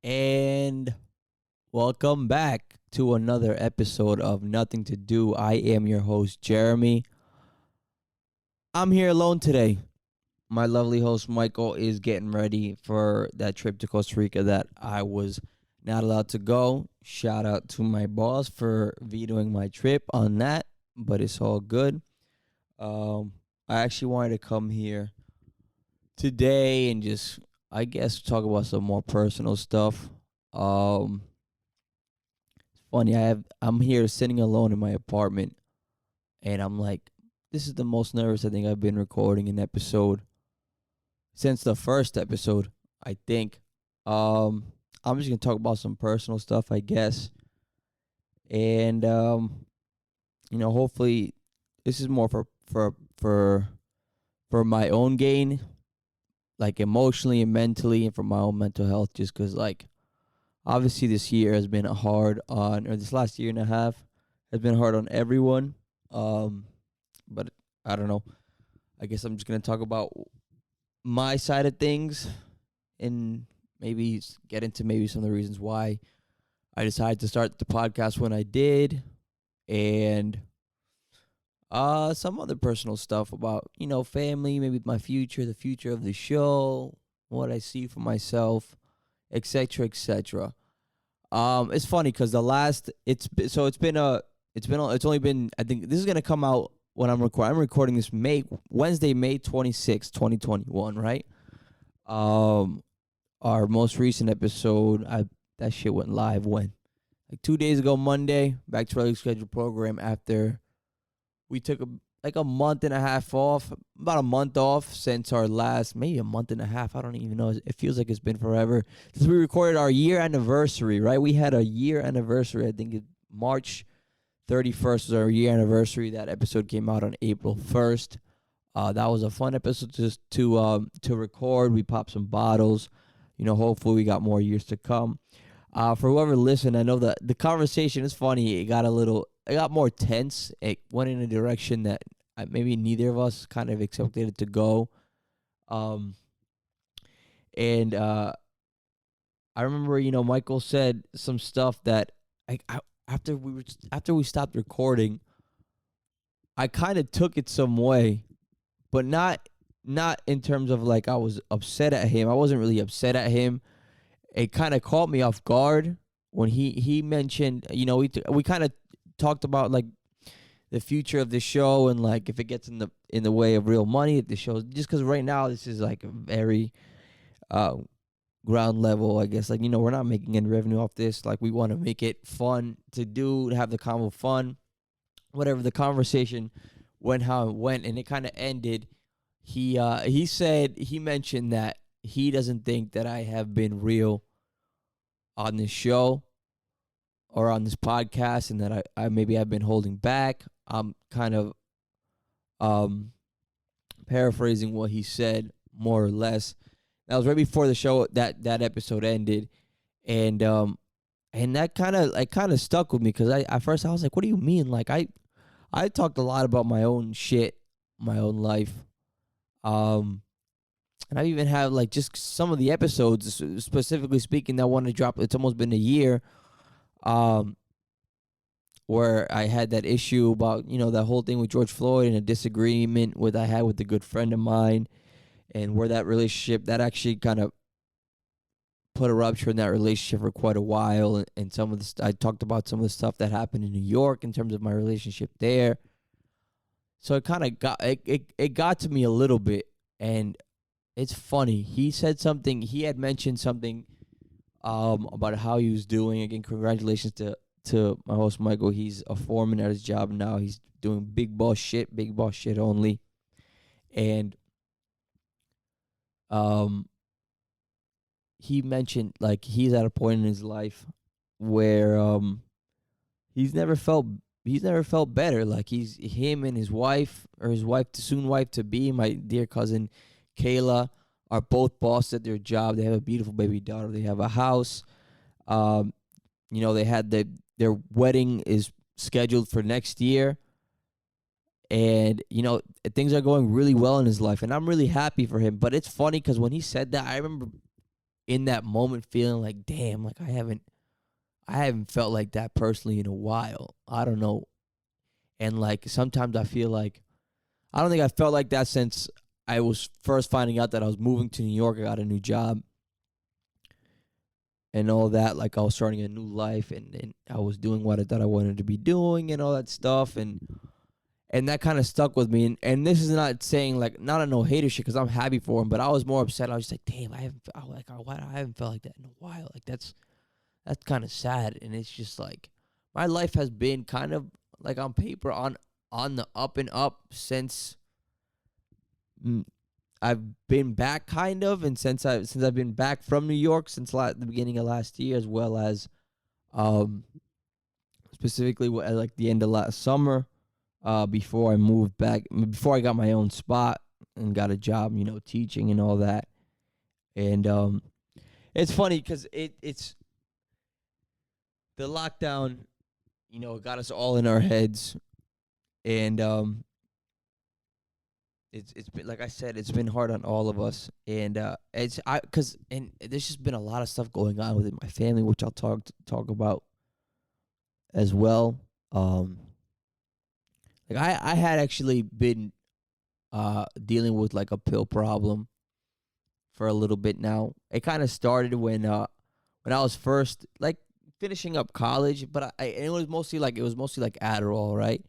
And welcome back to another episode of Nothing to Do. I am your host, Jeremy. I'm here alone today. My lovely host, Michael, is getting ready for that trip to Costa Rica that I was not allowed to go. Shout out to my boss for vetoing my trip on that, but it's all good. I actually wanted to come here today and just, I guess, talk about some more personal stuff. Um, Funny. I'm here sitting alone in my apartment, and I'm like, this is the most nervous I think I've been recording an episode since the first episode. I think. Um, I'm just gonna talk about some personal stuff, I guess, and hopefully, this is more for my own gain, like emotionally and mentally, and for my own mental health. Just because, like, obviously, this year has been hard on, or this last year and a half has been hard on everyone. Um, but I don't know. I guess I'm just gonna talk about my side of things and maybe get into maybe some of the reasons why I decided to start the podcast when I did, and some other personal stuff about family, maybe my future, the future of the show, what I see for myself, etc., etc. It's funny because it's only been, I think this is gonna come out when I'm recording. I'm recording this Wednesday, May 26th, 2021, right? Um, our most recent episode, I that shit went live when, like, 2 days ago, Monday, back to regular scheduled program after we took a month and a half off, about a month off since our last, maybe a month and a half. I don't even know. It feels like it's been forever since we recorded our year anniversary, right? We had a year anniversary. I think March 31st was our year anniversary. That episode came out on April 1st. That was a fun episode just to record. We popped some bottles. Hopefully we got more years to come. For whoever listened, I know that the conversation is funny. It got more tense. It went in a direction that maybe neither of us kind of expected it to go. Um, and I remember, Michael said some stuff that after we stopped recording, I kind of took it some way, but not in terms of like I was upset at him. I wasn't really upset at him. It kind of caught me off guard when he mentioned, we kind of talked about like the future of the show and like if it gets in the way of real money at the show, just because right now this is like a very uh ground level, I guess. Like, we're not making any revenue off this. Like, we want to make it fun to do, to have the convo fun, whatever. The conversation went how it went, and it kind of ended. He mentioned that he doesn't think that I have been real on this show or on this podcast, and that I maybe I've been holding back. I'm kind of um paraphrasing what he said more or less. That was right before the show that episode ended, and that kind of stuck with me because I at first I was like, what do you mean? Like, I talked a lot about my own shit, my own life, um, and I've even had like just some of the episodes specifically speaking that want to drop. It's almost been a year, um, where I had that issue about that whole thing with George Floyd and a disagreement with I had with a good friend of mine, and where that relationship that actually kind of put a rupture in that relationship for quite a while. And some of the I talked about some of the stuff that happened in New York in terms of my relationship there. So it kind of it got to me a little bit, and it's funny. He said something. He had mentioned something about how he was doing. Again, congratulations to my host Michael. He's a foreman at his job now. He's doing big boss shit only, and um he mentioned like he's at a point in his life where he's never felt he's never felt better. Like he's him and his wife, or his wife to soon wife to be, my dear cousin Kayla, are both bosses at their job. They have a beautiful baby daughter. They have a house. Um, they had their wedding is scheduled for next year, and things are going really well in his life, and I'm really happy for him. But it's funny because when he said that, I remember in that moment feeling like, damn, like I haven't felt like that personally in a while. I don't know. And like sometimes I feel like I don't think I felt like that since I was first finding out that I was moving to New York. I got a new job and all that. Like I was starting a new life, and I was doing what I thought I wanted to be doing and all that stuff. And that kind of stuck with me. And this is not saying like not a no hater shit because I'm happy for him, but I was more upset. I was just like, damn, I haven't felt like that in a while. Like that's kind of sad. And it's just like my life has been kind of like on paper on the up and up since I've been back kind of, and since I've been back from New York since the beginning of last year, as well as um specifically at like the end of last summer, before I moved back, before I got my own spot and got a job, teaching and all that. And it's funny because it's the lockdown, got us all in our heads, and it's been, like I said, it's been hard on all of us, and and there's just been a lot of stuff going on within my family, which I'll talk about as well. Like I had actually been dealing with like a pill problem for a little bit now. It kind of started when I was first like finishing up college, but it was mostly like Adderall, right?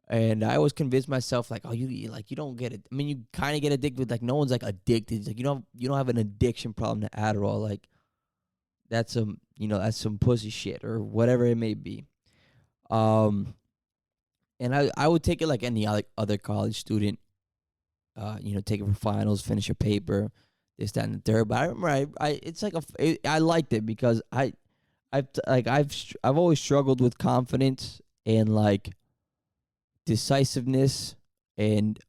And I always convinced myself like, oh, you don't get it. I mean, you kind of get addicted. Like no one's like addicted. It's like you don't have an addiction problem to Adderall. Like that's some pussy shit or whatever it may be. Um, and I would take it like any other college student. Take it for finals, finish a paper, this, that, and the third. But I remember it's like I liked it because I've always struggled with confidence and like decisiveness and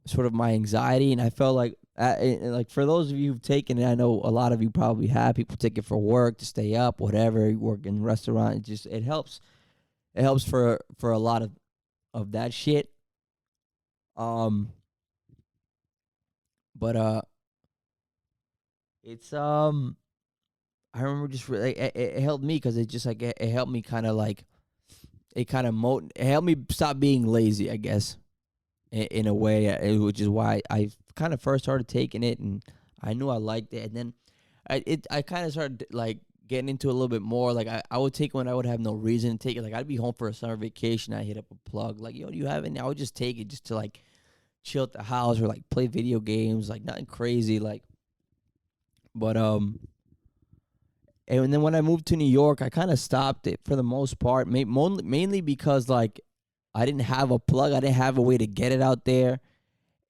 sort of my anxiety, and I felt like like for those of you who've taken it, I know a lot of you probably have. People take it for work to stay up, whatever. You work in a restaurant, it helps. It helps for a lot of that shit. Um, but it's I remember just really it helped me because it just like it helped me kind of like it helped me stop being lazy, I guess, in a way, which is why I kind of first started taking it, and I knew I liked it, and then I kind of started like getting into it a little bit more. Like I would take it when I would have no reason to take it. Like I'd be home for a summer vacation, I hit up a plug, like, yo, do you have it? I would just take it just to like chill at the house or like play video games, like nothing crazy, like. But and then when I moved to New York, I kind of stopped it for the most part, mainly because like I didn't have a plug, I didn't have a way to get it out there,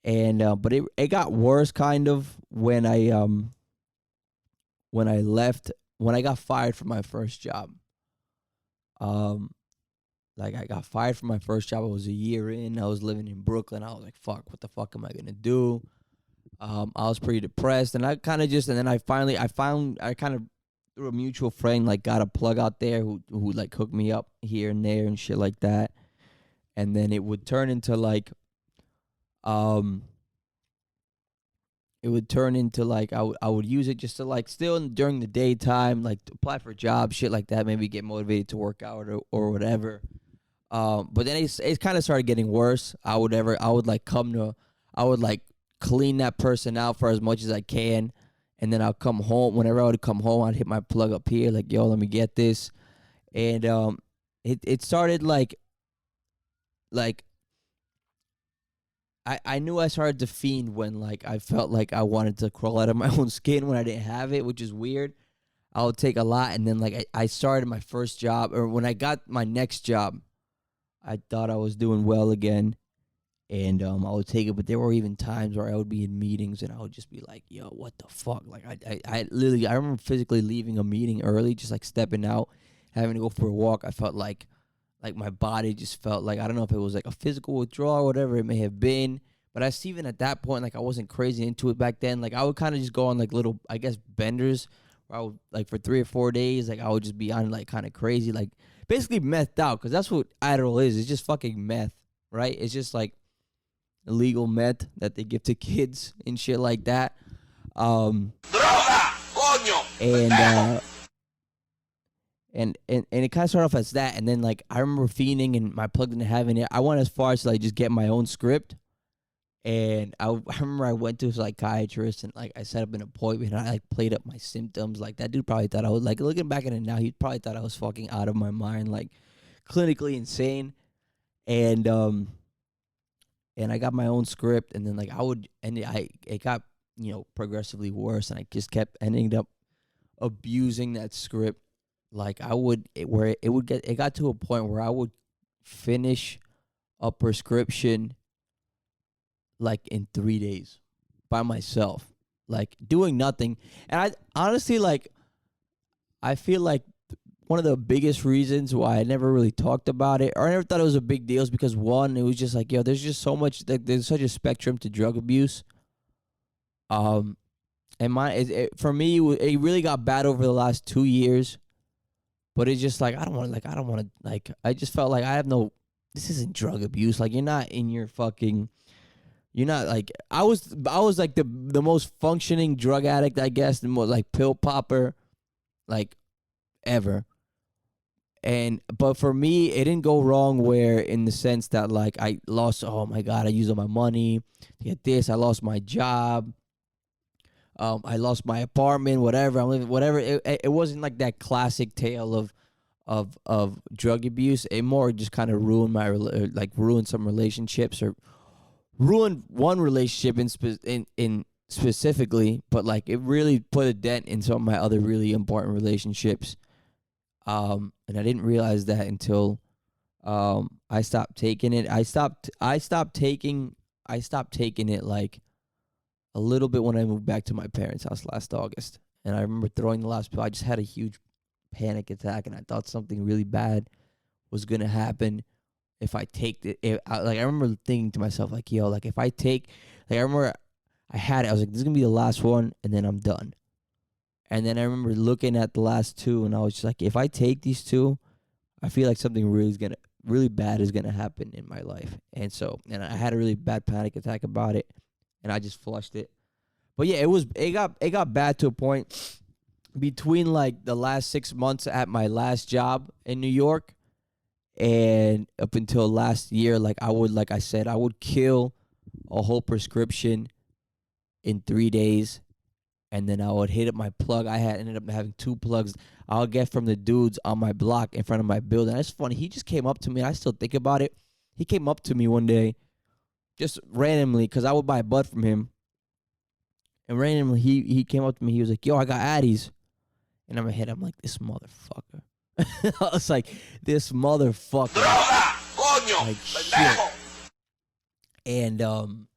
and but it got worse kind of when I left, when I got fired from my first job. Um, like I got fired from my first job. I was a year in. I was living in Brooklyn. I was like, "Fuck, what the fuck am I gonna do?" I was pretty depressed, and and then I kind of through a mutual friend like got a plug out there who like hooked me up here and there and shit like that, and then it would turn into like um it would turn into like I would use it just to like still during the daytime like to apply for jobs, shit like that, maybe get motivated to work out or whatever. But then it kind of started getting worse. I would like clean that person out for as much as I can, and then I'll come home. Whenever I would come home, I'd hit my plug up here, like, yo, let me get this, and it started like I knew I started to fiend when like I felt like I wanted to crawl out of my own skin when I didn't have it, which is weird. I would take a lot, and then like I started my first job, or when I got my next job, I thought I was doing well again, and I would take it. But there were even times where I would be in meetings, and I would just be like, "Yo, what the fuck?" Like I literally I remember physically leaving a meeting early, just like stepping out, having to go for a walk. I felt like my body just felt like I don't know if it was like a physical withdrawal or whatever it may have been. But even at that point, like I wasn't crazy into it back then. Like I would kind of just go on like little, I guess, benders where I would like for 3 or 4 days, like I would just be on like kind of crazy, like basically methed out, because that's what Adderall is. It's just fucking meth, right? It's just like illegal meth that they give to kids and shit like that. Droga, coño, And pendejo. and it kind of started off as that, and then like I remember fiending and my plug didn't have it. I went as far as to like just get my own script, and I remember I went to a psychiatrist and like I set up an appointment and I like played up my symptoms. Like that dude probably thought I was like, looking back at it now, he probably thought I was fucking out of my mind, like clinically insane. And and I got my own script, and then like it got progressively worse, and I just kept ending up abusing that script. Like where it got to a point where I would finish a prescription like in 3 days by myself, like doing nothing. And I honestly, like, I feel like one of the biggest reasons why I never really talked about it or I never thought it was a big deal is because, one, it was just like, yo, there's just so much, like, there's such a spectrum to drug abuse. Um, and for me, it really got bad over the last 2 years. But it's just like I don't want to like. I just felt like this isn't drug abuse. Like, you're not in your fucking. You're not like I was like the most functioning drug addict, I guess, the most like pill popper, like, ever. But for me, it didn't go wrong where in the sense that like I lost. Oh my God, I used all my money to get this. I lost my job. I lost my apartment. Whatever. I'm living. Whatever. It wasn't like that classic tale of drug abuse. It more just kind of ruined ruined some relationships or ruined one relationship in specifically, but like it really put a dent in some of my other really important relationships. And I didn't realize that until I stopped taking it. I stopped taking it like a little bit when I moved back to my parents' house last August. And I remember throwing the last pill. I just had a huge panic attack, and I thought something really bad was gonna happen if I take it. I remember thinking to myself, like, yo, like if I take, like I remember I had it. I was like, this is gonna be the last one, and then I'm done. And then I remember looking at the last two, and I was just like, if I take these two, I feel like something really bad is gonna happen in my life. And I had a really bad panic attack about it, and I just flushed it. But yeah, it got bad to a point between like the last 6 months at my last job in New York and up until last year. Like I would kill a whole prescription in 3 days, and then I would hit up my plug. I had ended up having 2 plugs I'll get from the dudes on my block in front of my building. It's funny. He just came up to me. And I still think about it. He came up to me one day, just randomly, because I would buy a bud from him. And randomly, he came up to me. He was like, yo, I got Addies. And in my head, I'm like, this motherfucker. I was like, this motherfucker. Droga, coño, Like, shit. pendejo. And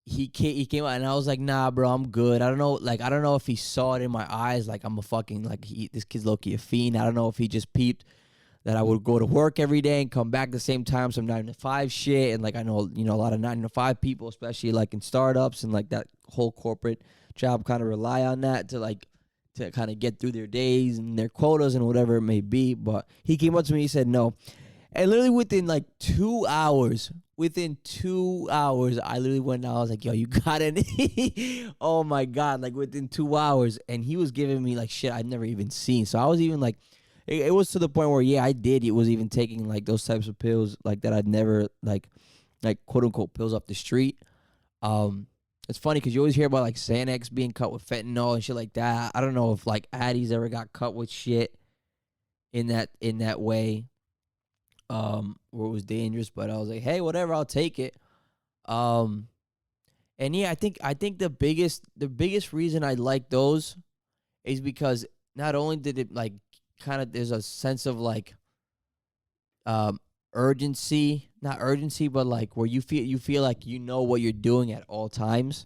he came out, and I was like, nah, bro, I'm good. I don't know if he saw it in my eyes, like I'm a fucking, like, this kid's low-key a fiend. I don't know if he just peeped that I would go to work every day and come back the same time, some 9 to 5 shit. And like I know, a lot of 9 to 5 people, especially like in startups and like that whole corporate job, kind of rely on that to kind of get through their days and their quotas and whatever it may be. But he came up to me, he said no. And literally within like 2 hours, I literally went down. I was like, yo, you got any? Oh my God. Like within 2 hours. And he was giving me like shit I'd never even seen. So I was even like, it was to the point where, yeah, I did. It was even taking like those types of pills like that I'd never like quote unquote pills off the street. It's funny because you always hear about like Xanax being cut with fentanyl and shit like that. I don't know if like Addies ever got cut with shit in that way, where it was dangerous. But I was like, hey, whatever, I'll take it. And yeah, I think the biggest reason I like those is because not only did it like kind of, there's a sense of like urgency, not urgency, but like where you feel like you know what you're doing at all times,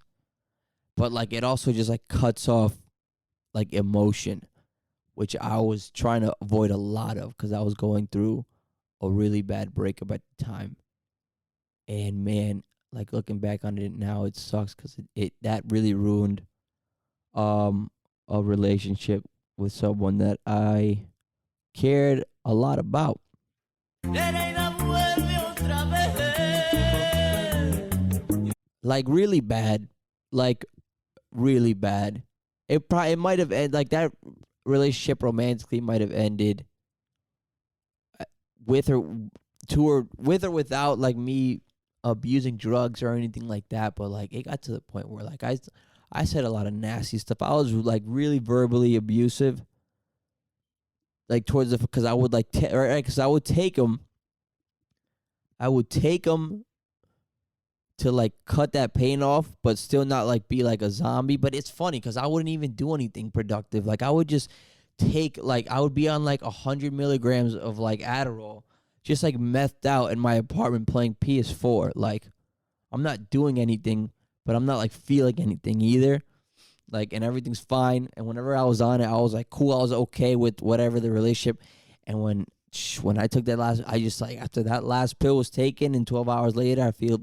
but like it also just like cuts off like emotion, which I was trying to avoid a lot of because I was going through a really bad breakup at the time. And man, like looking back on it now, it sucks because it that really ruined a relationship with someone that I cared a lot about. Like really bad. Like really bad. It might have ended like that relationship romantically might have ended with or with or without like me abusing drugs or anything like that. But like it got to the point where like I said a lot of nasty stuff. I was like really verbally abusive, like towards the because I would like because I would take them. I would take them to like cut that pain off, but still not like be like a zombie. But it's funny because I wouldn't even do anything productive. Like I would just take like I would be on like 100 milligrams of like Adderall, just like methed out in my apartment playing PS4. Like I'm not doing anything, but I'm not like feeling anything either. Like and everything's fine. And whenever I was on it, I was like cool. I was okay with whatever the relationship. And when I took that last, I just like after that last pill was taken, and 12 hours later, I feel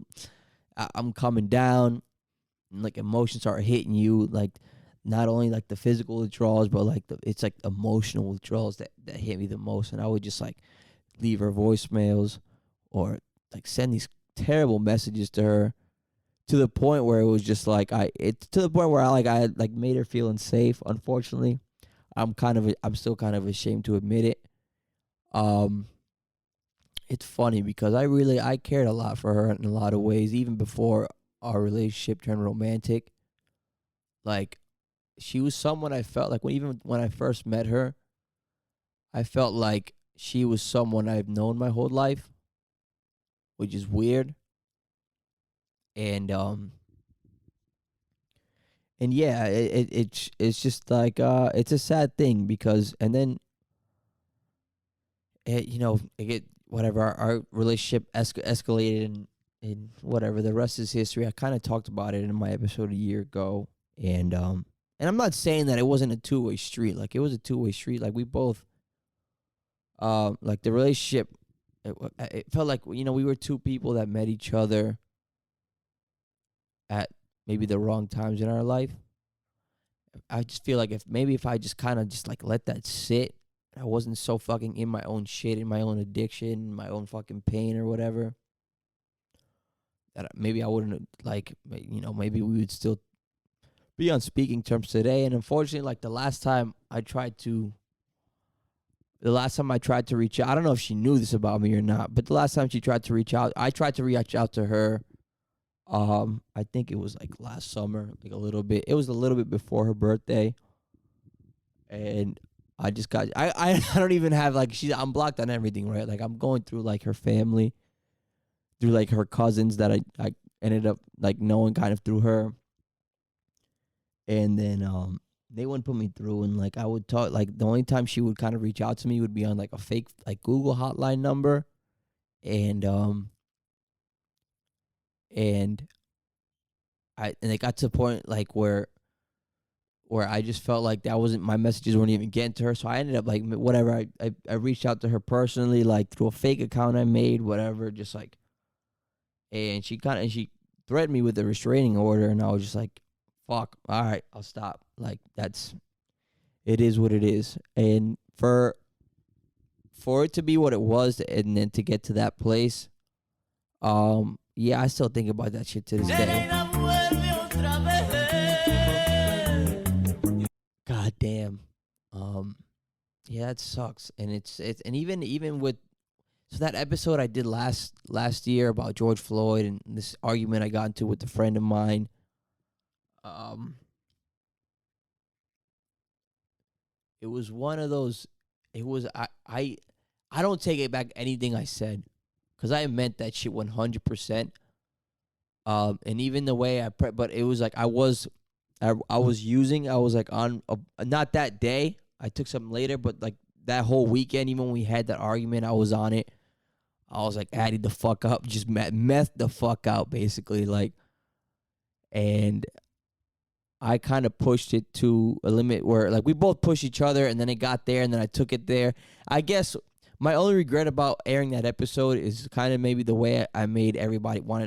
I'm coming down, and like emotions are hitting you, like not only like the physical withdrawals, but like it's like emotional withdrawals that hit me the most. And I would just like leave her voicemails or like send these terrible messages to her to the point where it was just like it's to the point where I made her feel unsafe. Unfortunately, I'm still kind of ashamed to admit it. It's funny because I cared a lot for her in a lot of ways, even before our relationship turned romantic. Like, she was someone I felt like even when I first met her, I felt like she was someone I've known my whole life, which is weird. And yeah, it's just like it's a sad thing because and then it get whatever our relationship escalated and whatever the rest is history. I kind of talked about it in my episode a year ago, and I'm not saying that it wasn't a two-way street. Like it was a two-way street. Like we both, like the relationship, it felt like we were two people that met each other at maybe the wrong times in our life. I just feel like if I just kind of just like let that sit, I wasn't so fucking in my own shit, in my own addiction, my own fucking pain or whatever, that maybe I wouldn't like, maybe we would still be on speaking terms today. And unfortunately, like the last time I tried to reach out, I don't know if she knew this about me or not, but the last time she tried to reach out, I tried to reach out to her. I think it was like last summer, like a little bit. It was a little bit before her birthday, and I just got I don't even have like I'm blocked on everything, right? Like I'm going through like her family, through like her cousins that I ended up like knowing kind of through her, and then they wouldn't put me through, and like I would talk like the only time she would kind of reach out to me would be on like a fake like Google hotline number, and and it got to the point like where I just felt like that wasn't my messages weren't even getting to her. So I ended up like whatever. I reached out to her personally, like through a fake account I made, whatever, just like, and she threatened me with a restraining order, and I was just like, fuck, all right, I'll stop. Like it is what it is. And for it to be what it was and then to get to that place, yeah, I still think about that shit to this day. God damn. Yeah, it sucks. And it's and even with that episode I did last year about George Floyd and this argument I got into with a friend of mine, it was one of those, it was I don't take it back anything I said, cuz I meant that shit 100%. And even the way but it was like I was like on not that day. I took something later, but like that whole weekend, even when we had that argument, I was on it. I was like adding the fuck up, just meth the fuck out, basically, like. And I kind of pushed it to a limit where like we both pushed each other, and then it got there, and then I took it there. I guess my only regret about airing that episode is kind of maybe the way I wanted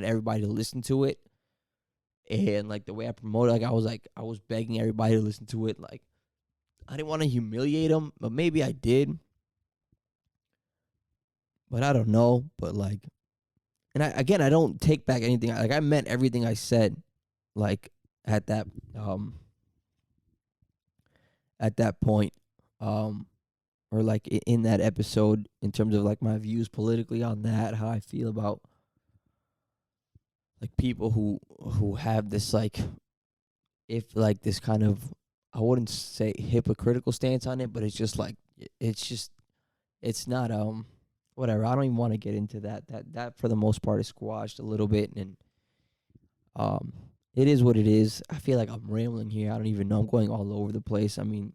everybody to listen to it. And like the way I promoted, like I was begging everybody to listen to it. Like I didn't want to humiliate them, but maybe I did. But I don't know. But like, and I don't take back anything. Like I meant everything I said. Like at that at that point, or like in that episode, in terms of like my views politically on that, how I feel about like people who have this like, if like this kind of, I wouldn't say hypocritical stance on it, but it's just like it's just it's not whatever. I don't even want to get into that. That for the most part is squashed a little bit, and um it is what it is. I feel like I'm rambling here. I don't even know. I'm going all over the place. I mean,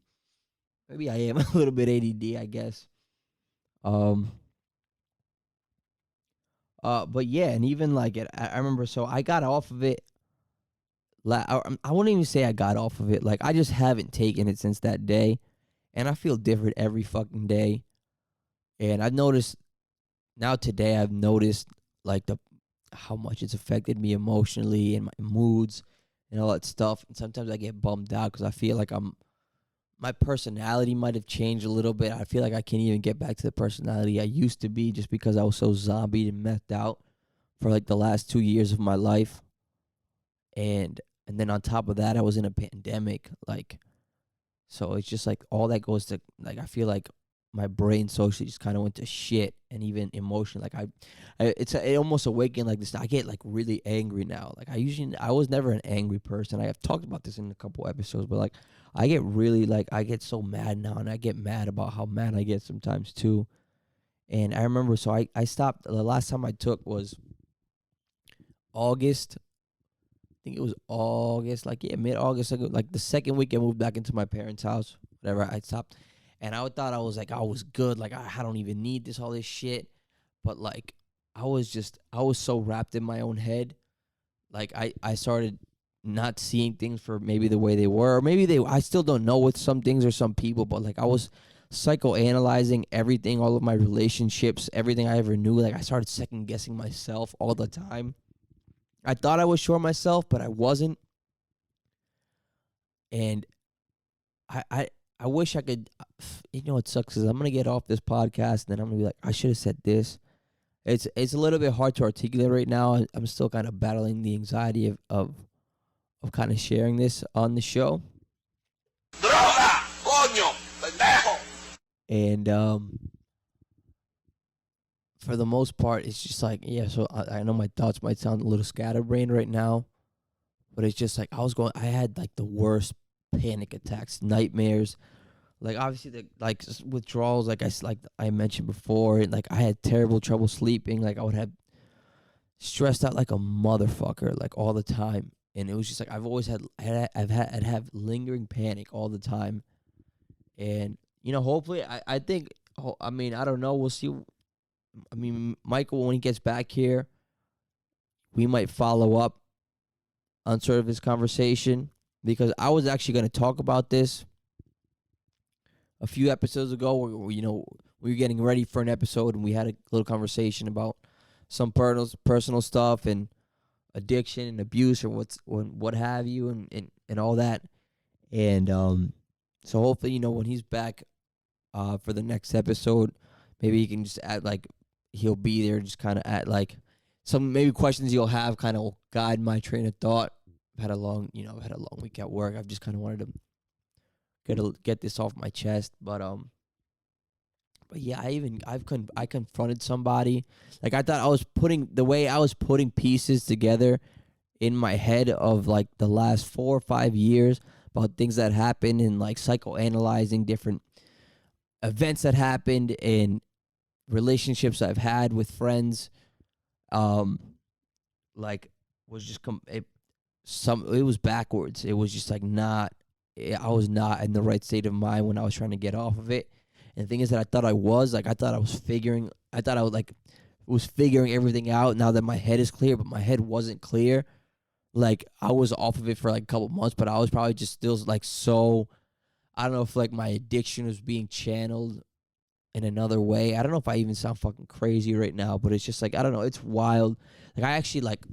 maybe I am a little bit ADD, I guess. Um but yeah, and even like I remember, so I got off of it. I wouldn't even say I got off of it. Like, I just haven't taken it since that day, and I feel different every fucking day. And I've noticed now today. I've noticed like the how much it's affected me emotionally and my moods and all that stuff. And sometimes I get bummed out because I feel like my personality might have changed a little bit. I feel like I can't even get back to the personality I used to be, just because I was so zombied and methed out for like the last 2 years of my life. And then on top of that, I was in a pandemic. Like, so it's just like all that goes to, like, I feel like my brain socially just kind of went to shit, and even emotionally. Like it almost awakened like this. I get like really angry now. Like I was never an angry person. I have talked about this in a couple episodes, but like I get really like, I get so mad now, and I get mad about how mad I get sometimes too. And I remember, so I stopped. The last time I took was August. I think it was August, like, yeah, mid-August, like the second week I moved back into my parents' house, whatever. I stopped, and I thought I was like, I was good, like I don't even need all this shit, but like I was so wrapped in my own head, like I started not seeing things for maybe the way they were, or maybe I still don't know with some things or some people, but like I was psychoanalyzing everything, all of my relationships, everything I ever knew. Like I started second guessing myself all the time. I thought I was sure of myself, but I wasn't. And I wish I could, it sucks because I'm going to get off this podcast and then I'm going to be like, I should have said this. It's a little bit hard to articulate right now. I'm still kind of battling the anxiety of kind of sharing this on the show. Droga! Coño! Pendejo! And for the most part, it's just like, yeah, so I know my thoughts might sound a little scatterbrained right now, but it's just like I had like the worst panic attacks, nightmares, like obviously the like withdrawals, like I mentioned before, and like I had terrible trouble sleeping. Like I would have stressed out like a motherfucker, like all the time, and it was just like I'd have lingering panic all the time, and hopefully I think, I mean, I don't know, we'll see. I mean, Michael, when he gets back here, we might follow up on sort of his conversation, because I was actually going to talk about this a few episodes ago, where we were getting ready for an episode, and we had a little conversation about some personal stuff and addiction and abuse, or what have you, and all that. And so hopefully, when he's back for the next episode, maybe he can just add, like, he'll be there, just kind of add like some maybe questions you'll have kind of will guide my train of thought. I've had a long week at work. I've just kind of wanted to get this off my chest, but yeah, I confronted somebody. Like, I thought I was putting pieces together in my head of like the last 4 or 5 years about things that happened, and like psychoanalyzing different events that happened and relationships I've had with friends. Like, was just it was backwards. It was just like I was not in the right state of mind when I was trying to get off of it. And the thing is that I thought I was figuring everything out now that my head is clear, but my head wasn't clear. Like, I was off of it for like a couple months, but I was probably just still like, so I don't know if like my addiction was being channeled in another way. I don't know if I even sound fucking crazy right now, but it's just like, I don't know, it's wild. Like, I actually like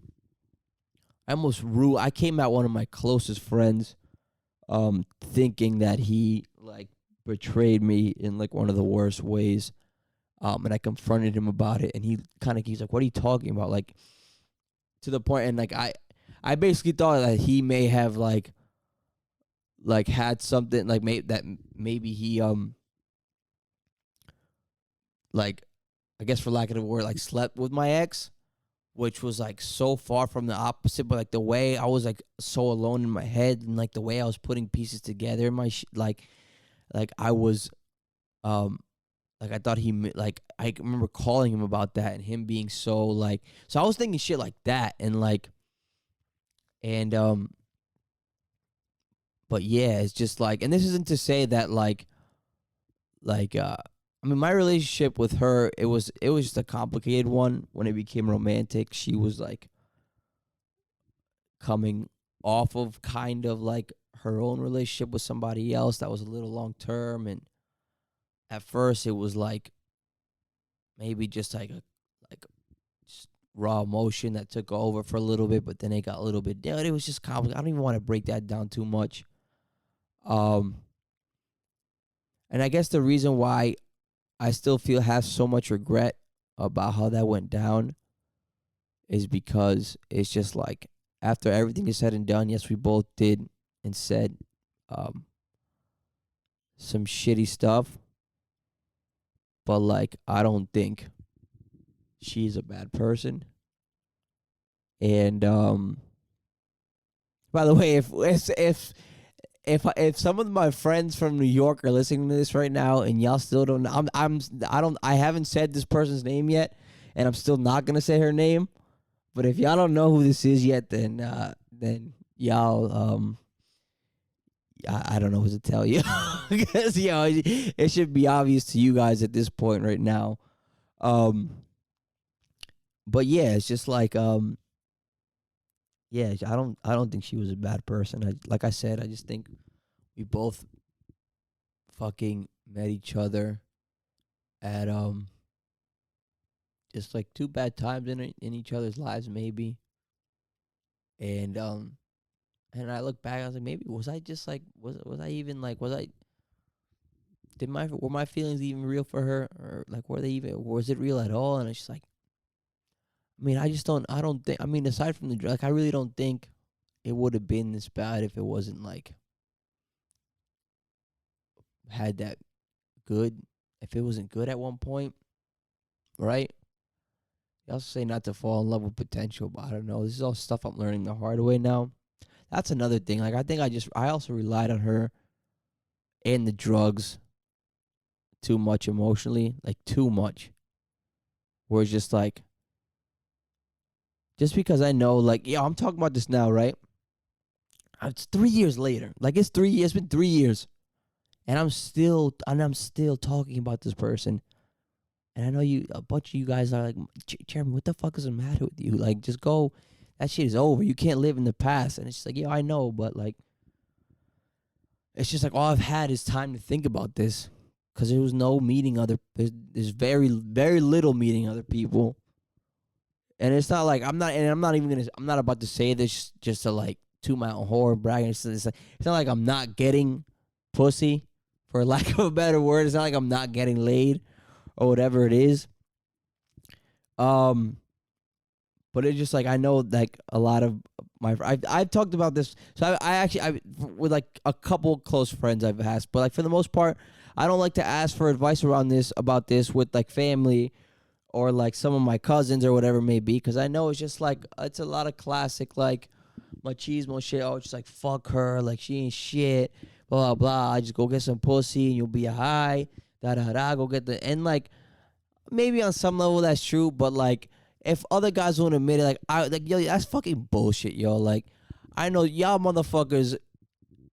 I came at one of my closest friends thinking that he like betrayed me in like one of the worst ways. And I confronted him about it, and he's like, what are you talking about? Like, to the point, and like I basically thought that he may have like had something like maybe he like I guess for lack of a word like slept with my ex, which was like so far from the opposite. But like the way I was like so alone in my head, and like the way I was putting pieces together in my like I was like I thought like I remember calling him about that and him being so like, so I was thinking shit like that and like and but yeah, it's just like, and this isn't to say that like I mean my relationship with her, it was just a complicated one. When it became romantic, she was like coming off of kind of like her own relationship with somebody else that was a little long term, and at first it was like maybe just like a like just raw emotion that took over for a little bit, but then it got a little bit, it was just complicated. I don't even want to break that down too much. um and I guess the reason why I still feel have so much regret about how that went down is because it's just like after everything is said and done, yes, we both did and said um some shitty stuff, but like I don't think she's a bad person. And by the way, if some of my friends from New York are listening to this right now and y'all still don't know, I haven't said this person's name yet, and I'm still not gonna say her name. But if y'all don't know who this is yet, then y'all I don't know what to tell you because it should be obvious to you guys at this point right now. Um, but yeah, it's just like yeah, I don't think she was a bad person. Like I said, I just think we both fucking met each other at just like two bad times in each other's lives maybe. And and I look back, I was like, maybe was I just like was I even like was I did my were my feelings even real for her, or like were they even, was it real at all? And it's just like, I mean, I don't think, I mean, aside from the like I really don't think it would have been this bad if it wasn't like had that good, if it wasn't good at one point, right? They also say not to fall in love with potential, but I don't know. This is all stuff I'm learning the hard way now. That's another thing. Like I think I also relied on her and the drugs too much emotionally, like too much. Where it's just like, just because I know, like, yeah, I'm talking about this now, right? It's 3 years later. Like it's 3 years. It's been 3 years, and I'm still talking about this person. And I know a bunch of you guys are like, Jeremy, what the fuck is the matter with you? Like, just go. That shit is over. You can't live in the past. And it's just like, yeah, I know, but like, it's just like all I've had is time to think about this, because there was no meeting other. There's very very little meeting other people, and it's not like I'm not about to say this just to like toot my own horn bragging. It's not like I'm not getting pussy, for lack of a better word. It's not like I'm not getting laid or whatever it is. Um, but it's just like I know like a lot of I've talked about this. So I actually with like a couple close friends I've asked, but like for the most part, I don't like to ask for advice around this about this with like family or like some of my cousins or whatever it may be, because I know it's just like it's a lot of classic like machismo shit. Oh, just like fuck her, like she ain't shit, blah blah blah. I just go get some pussy and you'll be a high, da da da. Go get the, and like maybe on some level that's true, but like if other guys won't admit it, like I like yo, that's fucking bullshit, yo. Like I know y'all motherfuckers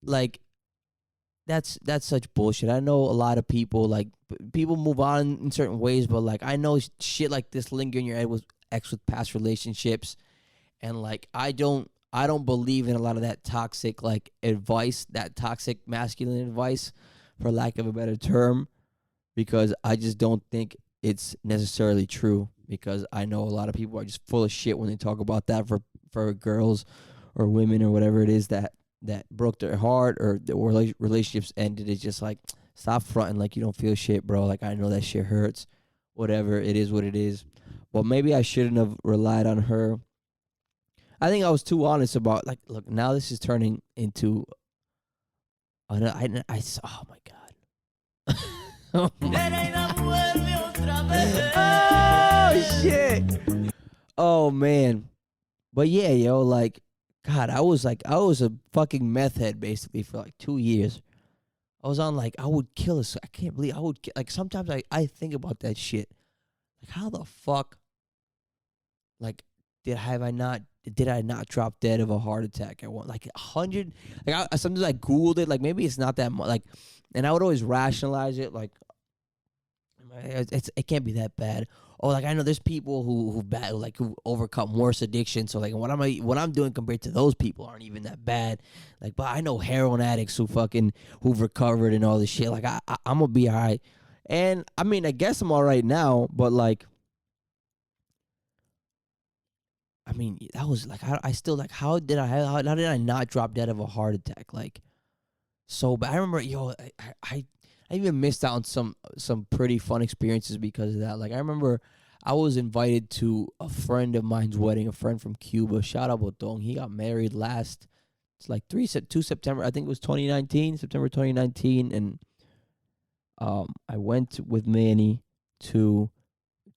like that's such bullshit. I know a lot of people like people move on in certain ways, but like I know shit like this linger in your head with past relationships, and like I don't believe in a lot of that toxic like advice, that toxic masculine advice, for lack of a better term, because I just don't think it's necessarily true. Because I know a lot of people are just full of shit when they talk about that for girls or women or whatever it is that broke their heart or the relationships ended. It's just like, stop fronting like you don't feel shit, bro. Like I know that shit hurts. Whatever, it is what it is. Well, maybe I shouldn't have relied on her. I think I was too honest about like. Look, now this is turning into. Oh my god. Oh shit. Oh man. But yeah, yo, like, God, I was a fucking meth head basically for like 2 years. I was on like I would kill us. I can't believe I would like sometimes I think about that shit. Like how the fuck like did I not drop dead of a heart attack at one like 100 like sometimes I googled it like maybe it's not that much like and I would always rationalize it like it can't be that bad. Oh, like I know there's people who overcome worse addiction. So like what I'm doing compared to those people aren't even that bad. Like, but I know heroin addicts who've recovered and all this shit. Like I'm gonna be alright. And I mean, I guess I'm alright now. But like, I mean, that was like I still like how did I not drop dead of a heart attack? Like, so but I remember I even missed out on some pretty fun experiences because of that. Like I remember I was invited to a friend of mine's wedding, a friend from Cuba. Shout out Botong. He got married it's like 2 September. I think it was 2019, September 2019, and I went with Manny to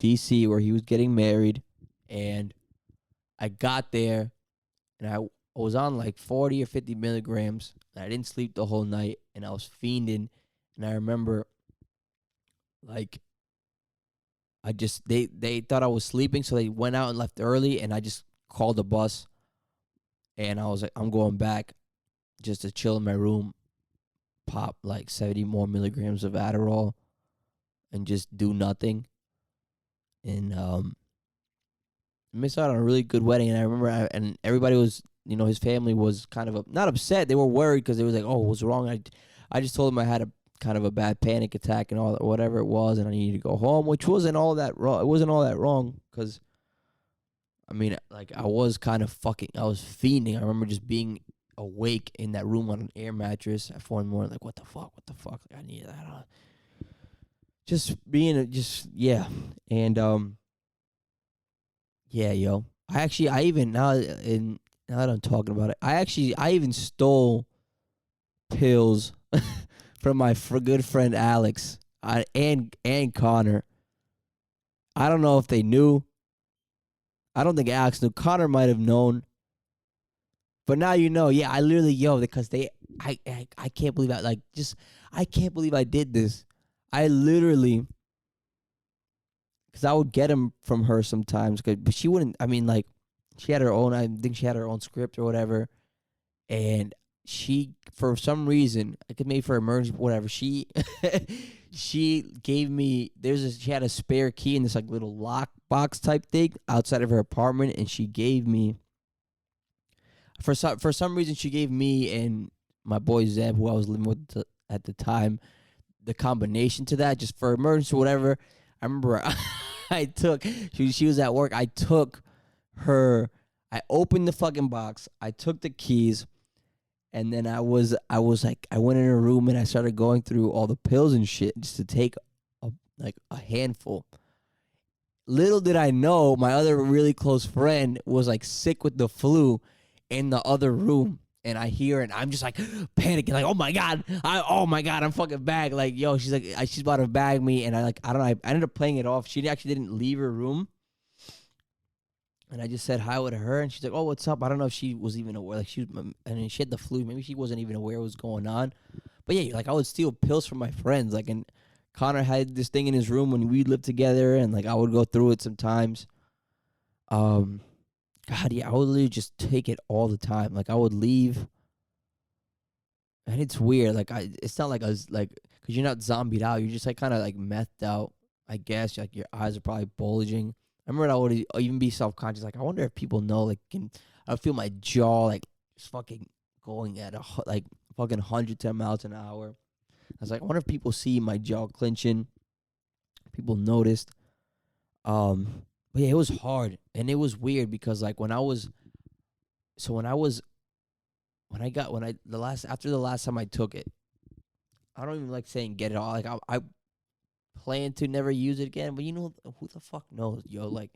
DC where he was getting married, and I got there and I was on like 40 or 50 milligrams. And I didn't sleep the whole night, and I was fiending. And I remember, like, they thought I was sleeping, so they went out and left early, and I just called the bus, and I was like, I'm going back just to chill in my room, pop like 70 more milligrams of Adderall, and just do nothing. And missed out on a really good wedding. And I remember, and everybody was, his family was kind of not upset. They were worried because they was like, "Oh, what's wrong?" I just told them I had a kind of a bad panic attack and all that, whatever it was, and I needed to go home, which wasn't all that wrong. It wasn't all that wrong because, I mean, like I was I was fiending. I remember just being awake in that room on an air mattress at 4 a.m. Like, what the fuck? Like, I need that. Yeah, and yeah, yo. I even now that I'm talking about it, I even stole pills from my good friend Alex and Connor. I don't know if they knew. I don't think Alex knew. Connor might have known. But now you know. Yeah, I literally because I can't believe I can't believe I did this. I literally because I would get them from her sometimes, but she wouldn't. I mean, like she had her own. I think she had her own script or whatever, and she for some reason I could make for emergency whatever she she gave me she had a spare key in this like little lock box type thing outside of her apartment, and she gave me for some reason she gave me and my boy Zeb, who I was living with at the time, the combination to that just for emergency whatever. I remember I took she was at work. I opened the fucking box. I took the keys. And then I was like, I went in her room and I started going through all the pills and shit just to take a handful. Little did I know, my other really close friend was like sick with the flu in the other room. And I hear it, and I'm just like panicking, like, oh my god, I'm fucking back. Like, yo, she's like, she's about to bag me, and I ended up playing it off. She actually didn't leave her room. And I just said hi with her, and she's like, "Oh, what's up?" I don't know if she was even aware. Like she had the flu. Maybe she wasn't even aware what was going on. But yeah, like I would steal pills from my friends. Like, and Connor had this thing in his room when we lived together, and like I would go through it sometimes. God, yeah, I would literally just take it all the time. Like I would leave, and it's weird. Like it's not like I was like, because you're not zombied out. You're just like kind of like methed out. I guess like your eyes are probably bulging. I remember I would even be self-conscious. Like, I wonder if people know, like, I would feel my jaw, like, just fucking going at fucking 110 miles an hour. I was like, I wonder if people see my jaw clenching. People noticed. But yeah, it was hard. And it was weird because, like, after the last time I took it, I don't even like saying get it all. Like, I plan to never use it again, but who the fuck knows, yo? Like,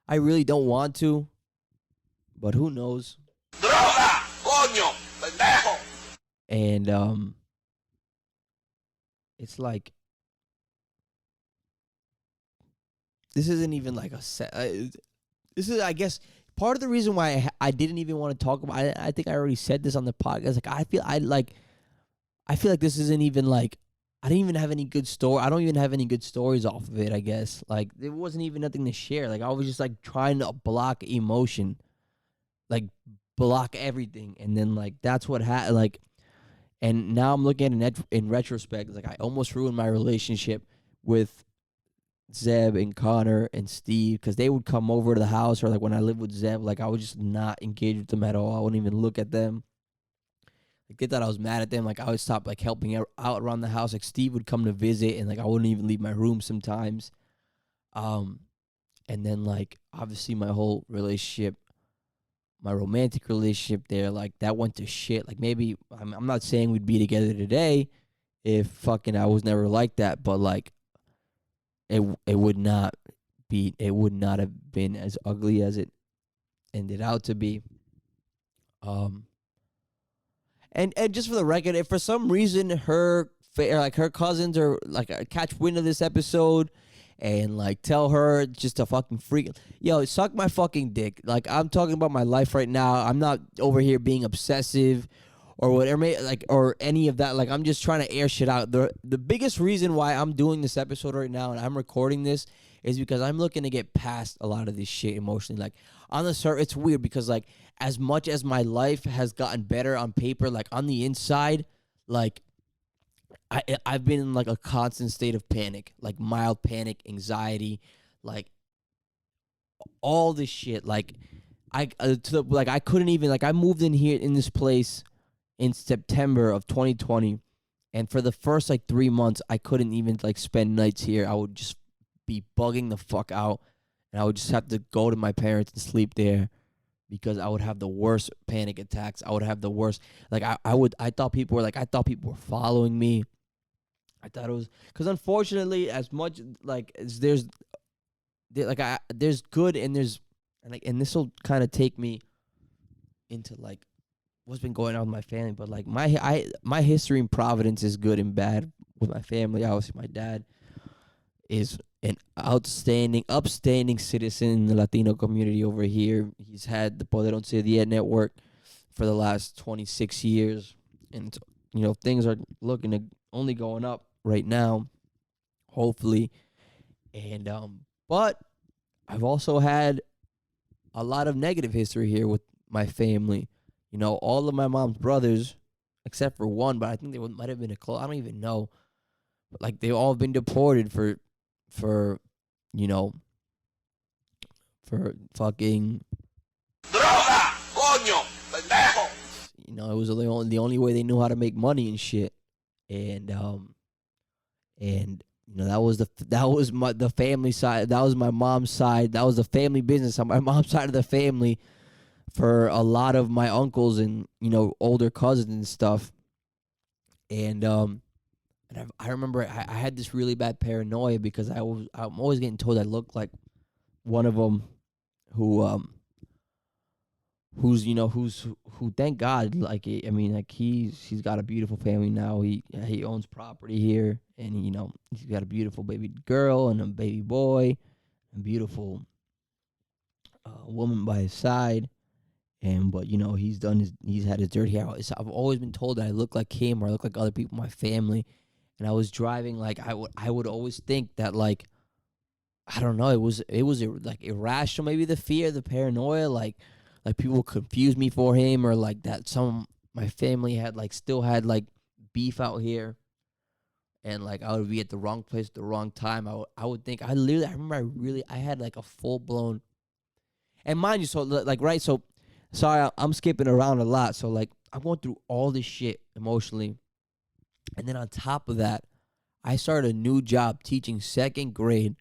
I really don't want to, but who knows? Droga! Coño! Pendejo! And it's like this isn't even like a set. This is, I guess, part of the reason why I didn't even want to talk about. I think I already said this on the podcast. Like I feel like this isn't even like I didn't even have any good story. I don't even have any good stories off of it. I guess like there wasn't even nothing to share. Like I was just like trying to block emotion, like block everything, and then like that's what happened. Like, and now I'm looking at it in retrospect. Like I almost ruined my relationship with Zeb and Connor and Steve because they would come over to the house, or like when I lived with Zeb, like I would just not engage with them at all. I wouldn't even look at them. Like they thought I was mad at them. Like I would stop like helping out around the house. Like Steve would come to visit, and like I wouldn't even leave my room sometimes. Um, and then like obviously my whole relationship, my romantic relationship there, like that went to shit. Like maybe I'm not saying we'd be together today if fucking I was never like that, but like it would not have been as ugly as it ended out to be. Um, and just for the record, if for some reason her cousins or like catch wind of this episode and like tell her just to fucking freak, yo, suck my fucking dick. Like I'm talking about my life right now. I'm not over here being obsessive or whatever, like, or any of that. Like I'm just trying to air shit out. The biggest reason why I'm doing this episode right now and I'm recording this is because I'm looking to get past a lot of this shit emotionally. Like on the surface, it's weird because like as much as my life has gotten better on paper, like on the inside, like I've been in like a constant state of panic, like mild panic, anxiety, like all this shit. Like I couldn't even, like, I moved in here in this place in September of 2020, and for the first like 3 months I couldn't even like spend nights here. I would just be bugging the fuck out, and I would just have to go to my parents and sleep there because I would have the worst panic attacks. I would have the worst, like I thought people were following me. I thought it was because, unfortunately, as much like as there's good and and this will kind of take me into like what's been going on with my family, but like my history in Providence is good and bad with my family. Obviously, my dad is an upstanding citizen in the Latino community over here. He's had the Poder Once Día network for the last 26 years, and things are looking to only going up right now, hopefully. And but I've also had a lot of negative history here with my family. All of my mom's brothers, except for one, but I think they might have been I don't even know. But like they've all been deported for for fucking Droga! Coño! Pendejo! it was the only way they knew how to make money and shit. And that was the family side. That was my mom's side. That was the family business on my mom's side of the family for a lot of my uncles and older cousins and stuff. And I remember I had this really bad paranoia because I'm always getting told I look like one of them who thank God, like, I mean, like he's got a beautiful family now. He owns property here, and he's got a beautiful baby girl and a baby boy, a beautiful woman by his side. But he's had his dirty hair. I've always been told that I look like him or I look like other people in my family. And I was driving, like I would always think that, like, I don't know, it was like irrational, maybe the fear, the paranoia, like people confuse me for him, or like that my family still had beef out here, and like I would be at the wrong place at the wrong time. I would think I remember I had like a full blown, and mind you, so like right, so sorry, I'm skipping around a lot. So like I'm going through all this shit emotionally, and then on top of that, I started a new job teaching second grade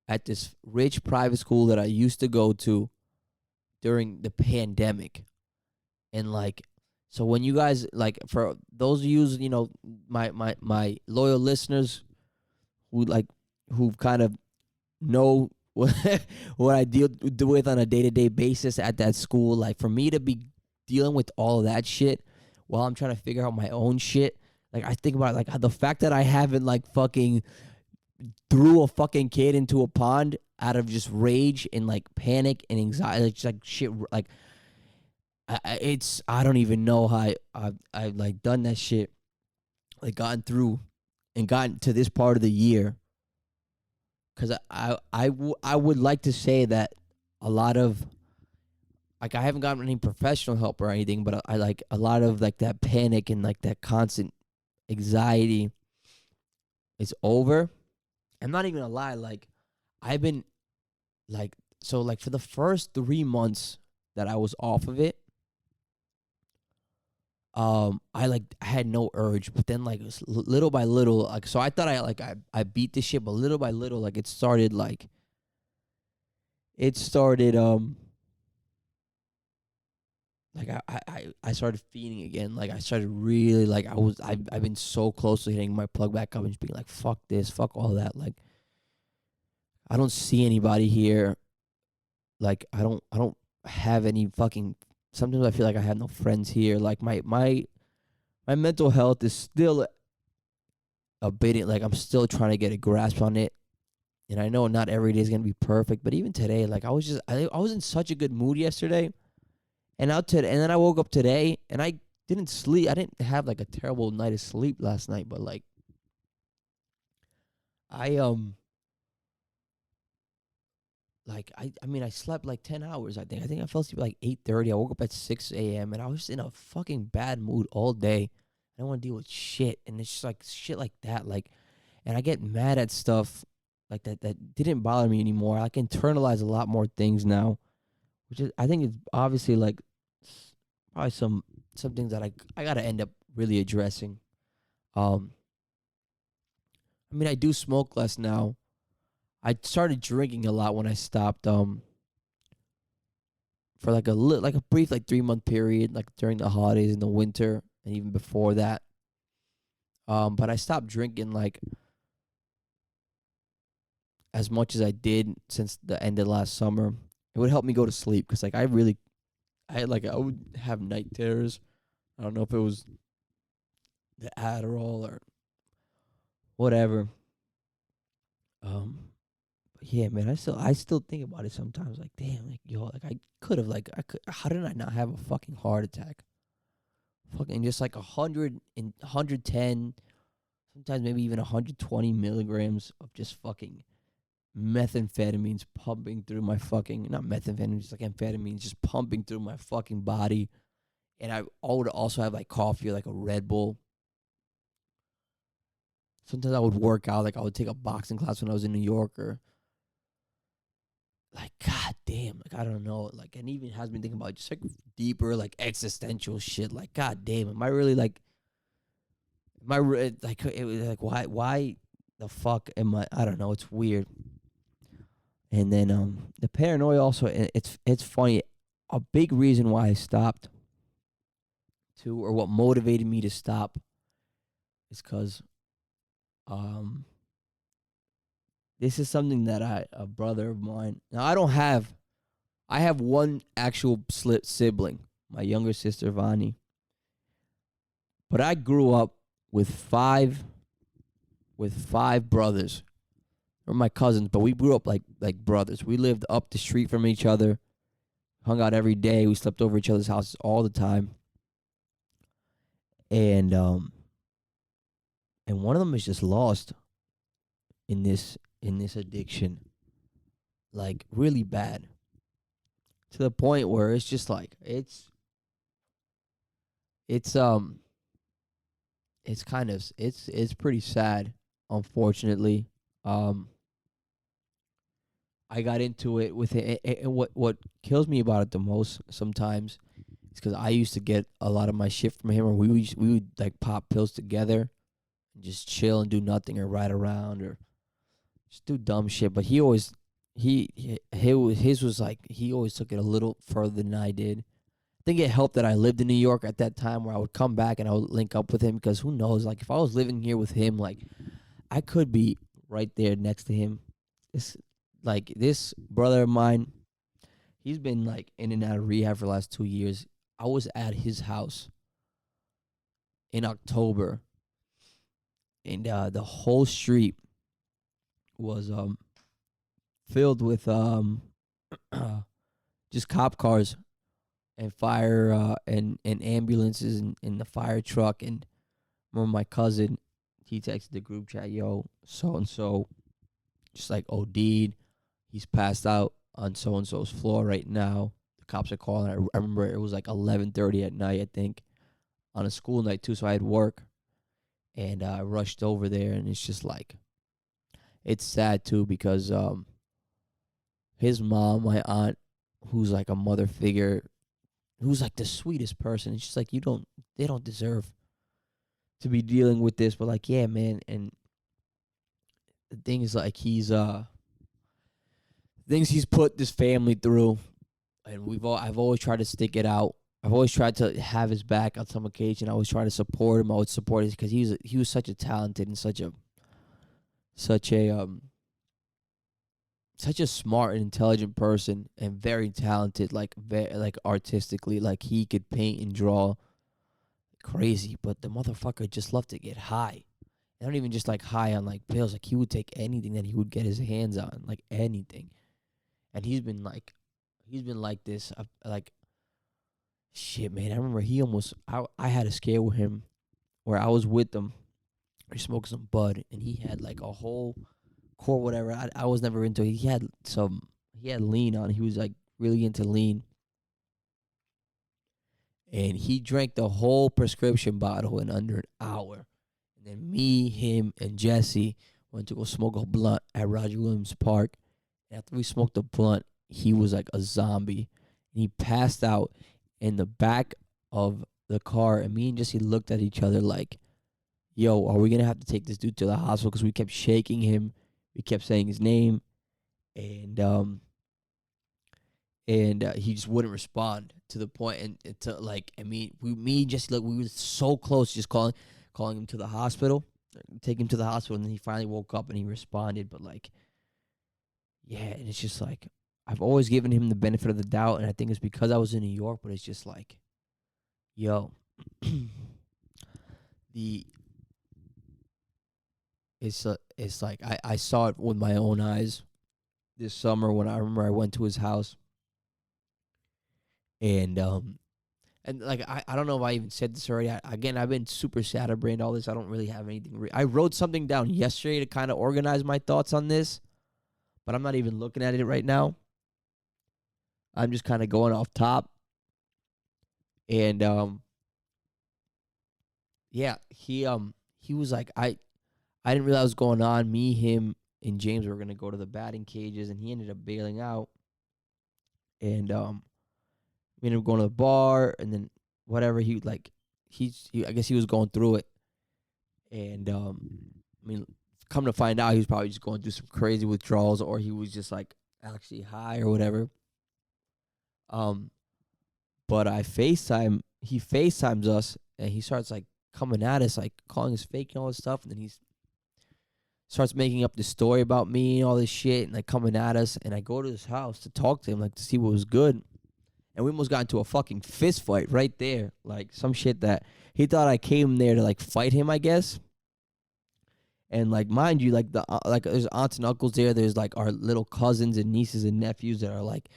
at this rich private school that I used to go to during the pandemic. And like, so when you guys, like, for those of you, my loyal listeners who kind of know what what I deal with on a day-to-day basis at that school. Like, for me to be dealing with all of that shit while I'm trying to figure out my own shit. Like, I think about it, like the fact that I haven't like fucking threw a fucking kid into a pond out of just rage and like panic and anxiety, like, just like shit. Like, I don't even know how I've like done that shit, like gotten through and gotten to this part of the year. Because I would like to say that a lot of, like, I haven't gotten any professional help or anything, but I like a lot of like that panic and like that constant anxiety is over. I'm not even gonna lie, like, I've been like, so like for the first 3 months that I was off of it, I had no urge, but then like little by little, like, so I thought I beat the shit, but little by little, like, it started like I started feeding again. Like, I started really, like, I've been so close to hitting my plug back up and just being like, fuck this, fuck all that. Like, I don't see anybody here. Like, I don't have any fucking, sometimes I feel like I have no friends here. Like, my mental health is still a bit, like, I'm still trying to get a grasp on it. And I know not every day is gonna be perfect, but even today, like, I was in such a good mood yesterday. And then I woke up today and I didn't sleep. I didn't have like a terrible night of sleep last night, but like I I mean, I slept like 10 hours, I think. I think I fell asleep at like 8:30. I woke up at 6 a.m. and I was in a fucking bad mood all day. I don't want to deal with shit. And it's just like shit like that. Like, and I get mad at stuff like that didn't bother me anymore. I can internalize a lot more things now, which is, I think it's obviously like probably some things that I gotta end up really addressing. Um, I mean, I do smoke less now. I started drinking a lot when I stopped. For like a brief like 3 month period, like during the holidays in the winter and even before that. But I stopped drinking like as much as I did since the end of last summer. It would help me go to sleep because like I would have night terrors. I don't know if it was the Adderall or whatever. But yeah, man, I still think about it sometimes. Like, damn, like, yo, like, how did I not have a fucking heart attack? Fucking just like 110, sometimes maybe even 120 milligrams of just fucking methamphetamines pumping through my fucking, not methamphetamines, just like amphetamines just pumping through my fucking body. And I would also have like coffee or like a Red Bull. Sometimes I would work out, like I would take a boxing class when I was in New York, or like, god damn, like, I don't know, like, and even has me thinking about just like deeper, like, existential shit. Like, god damn, am I really like, like, it was like, why the fuck am I don't know, it's weird. And then the paranoia also, it's funny, a big reason why I stopped too, or what motivated me to stop, is because this is something that a brother of mine. Now, I have one actual sibling, my younger sister Vani. But I grew up with five brothers. Or my cousins, but we grew up like brothers. We lived up the street from each other, hung out every day. We slept over each other's houses all the time. And one of them is just lost in this addiction, like really bad, to the point where it's just like it's pretty sad, unfortunately. I got into it with it, and what kills me about it the most sometimes is because I used to get a lot of my shit from him, or we would like pop pills together and just chill and do nothing, or ride around, or just do dumb shit. But he always his was like, he always took it a little further than I did. I think it helped that I lived in New York at that time, where I would come back and I would link up with him, because who knows, like, if I was living here with him, like, I could be right there next to him. like this brother of mine, he's been like in and out of rehab for the last 2 years. I was at his house in October, and the whole street was filled with just cop cars and fire and ambulances and the fire truck. And remember my cousin, he texted the group chat, yo, so and so just like OD'd. He's passed out on so and so's floor right now. The cops are calling. I remember it was like 11:30 at night, I think, on a school night too. So I had work, and I rushed over there, and it's just like, it's sad too because his mom, my aunt, who's like a mother figure, who's like the sweetest person. It's just like they don't deserve to be dealing with this, but like, yeah, man. And the thing is, like, things he's put this family through, and I've always tried to stick it out. I've always tried to have his back on some occasion. I always try to support him. I would support him because he was such a talented and such a such a smart and intelligent person, and very talented, like like artistically, like he could paint and draw crazy. But the motherfucker just loved to get high. I don't even just like high on like pills. Like he would take anything that he would get his hands on, like anything. And he's been like this, like shit, man. I remember I had a scare with him where I was with him. We smoked some bud, and he had like a whole core, whatever. I was never into it. He had lean on. He was like really into lean, and he drank the whole prescription bottle in under an hour. And then me, him, and Jesse went to go smoke a blunt at Roger Williams Park. And after we smoked the blunt, he was like a zombie. And he passed out in the back of the car. And me and Jesse looked at each other like, yo, are we going to have to take this dude to the hospital? Because we kept shaking him. We kept saying his name. And he just wouldn't respond to the point. And to like, I mean, me and Jesse, like, we were so close, just calling him to the hospital, take him to the hospital. And then he finally woke up and he responded. But like, yeah, and it's just like, I've always given him the benefit of the doubt, and I think it's because I was in New York. But it's just like, yo, it's like I saw it with my own eyes this summer when I remember I went to his house, and like I don't know if I even said this already. Again, I've been super scatterbrained all this. I don't really have anything. I wrote something down yesterday to kind of organize my thoughts on this, but I'm not even looking at it right now. I'm just kind of going off top. And yeah, he was like, I didn't realize what was going on. Me, him, and James were gonna go to the batting cages, and he ended up bailing out. And we ended up going to the bar, and then whatever, he I guess he was going through it. And I mean, come to find out, he was probably just going through some crazy withdrawals, or he was just like actually high or whatever. But he FaceTimes us, and he starts like coming at us, like calling us fake and all this stuff. And then he starts making up this story about me and all this shit, and like coming at us. And I go to his house to talk to him, like to see what was good. And we almost got into a fucking fist fight right there. Like some shit that he thought I came there to like fight him, I guess. And like, mind you, like like there's aunts and uncles there. There's like our little cousins and nieces and nephews that are like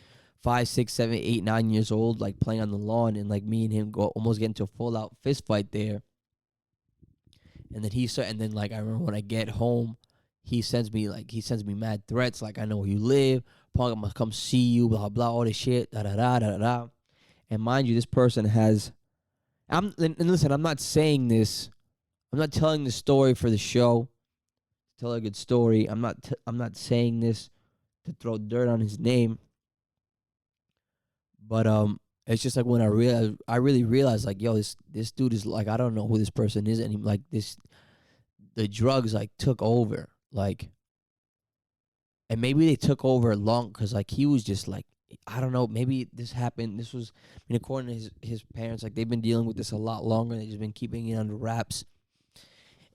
5, 6, 7, 8, 9 years old, like playing on the lawn. And like me and him almost get into a full out fist fight there. And then like I remember when I get home, he sends me mad threats, like, I know where you live, Punk, I'm gonna come see you, blah blah, all this shit, da da da da da. And mind you, this person and listen, I'm not saying this, I'm not telling this story for the show, to tell a good story. I'm not saying this to throw dirt on his name. But it's just like when I really realized, like, yo, this dude is like, I don't know who this person is, and like the drugs like took over, like, and maybe they took over long because like he was just like, I don't know, maybe this happened. This was, I mean, according to his parents, like they've been dealing with this a lot longer. They've just been keeping it under wraps,